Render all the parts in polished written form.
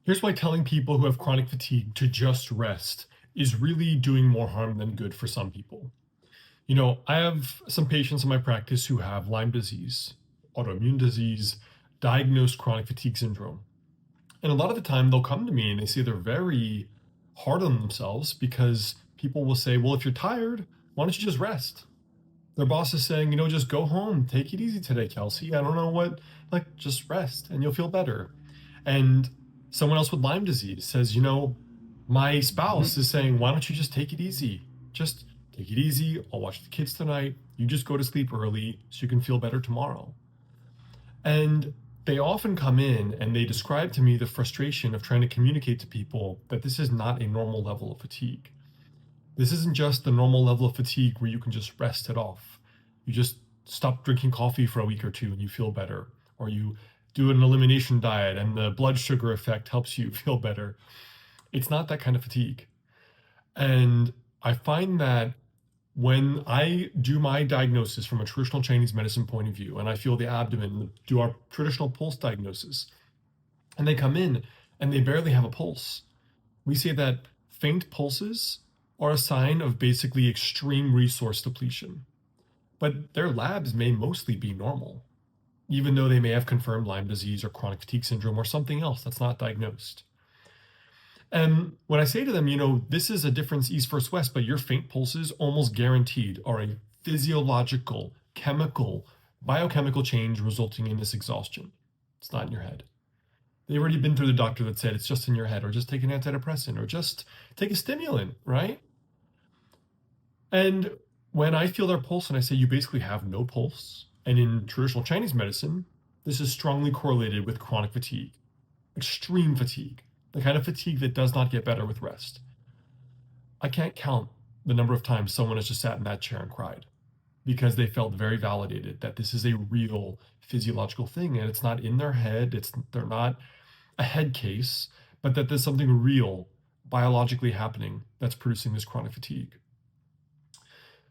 Here's why telling people who have chronic fatigue to just rest is really doing more harm than good for some people. I have some patients in my practice who have Lyme disease, autoimmune disease, diagnosed chronic fatigue syndrome. And a lot of the time they'll come to me and they say they're very hard on themselves because people will say, well, if you're tired, why don't you just rest? Their boss is saying, just go home, take it easy today, Kelsey. I don't know what, just rest and you'll feel better. And someone else with Lyme disease says, my Mhm. spouse is saying, why don't you just take it easy? Just take it easy. I'll watch the kids tonight. You just go to sleep early so you can feel better tomorrow. And they often come in and they describe to me the frustration of trying to communicate to people that this is not a normal level of fatigue. This isn't just the normal level of fatigue where you can just rest it off. You just stop drinking coffee for a week or two and you feel better, or you do an elimination diet and the blood sugar effect helps you feel better. It's not that kind of fatigue. And I find that when I do my diagnosis from a traditional Chinese medicine point of view, and I feel the abdomen, do our traditional pulse diagnosis, and they come in and they barely have a pulse, we say that faint pulses are a sign of basically extreme resource depletion. But their labs may mostly be normal, even though they may have confirmed Lyme disease or chronic fatigue syndrome or something else that's not diagnosed. And when I say to them, this is a difference east versus west, but your faint pulses almost guaranteed are a physiological, chemical, biochemical change resulting in this exhaustion. It's not in your head. They've already been through the doctor that said it's just in your head, or just take an antidepressant, or just take a stimulant, right? And when I feel their pulse and I say you basically have no pulse, and in traditional Chinese medicine, this is strongly correlated with chronic fatigue, extreme fatigue, the kind of fatigue that does not get better with rest. I can't count the number of times someone has just sat in that chair and cried because they felt very validated that this is a real physiological thing and it's not in their head, they're not a head case, but that there's something real biologically happening that's producing this chronic fatigue.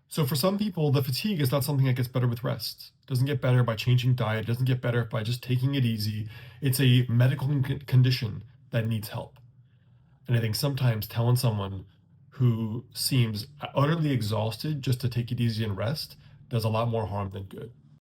So for some people, the fatigue is not something that gets better with rest. It doesn't get better by changing diet. It doesn't get better by just taking it easy. It's a medical condition that needs help. And I think sometimes telling someone who seems utterly exhausted just to take it easy and rest does a lot more harm than good.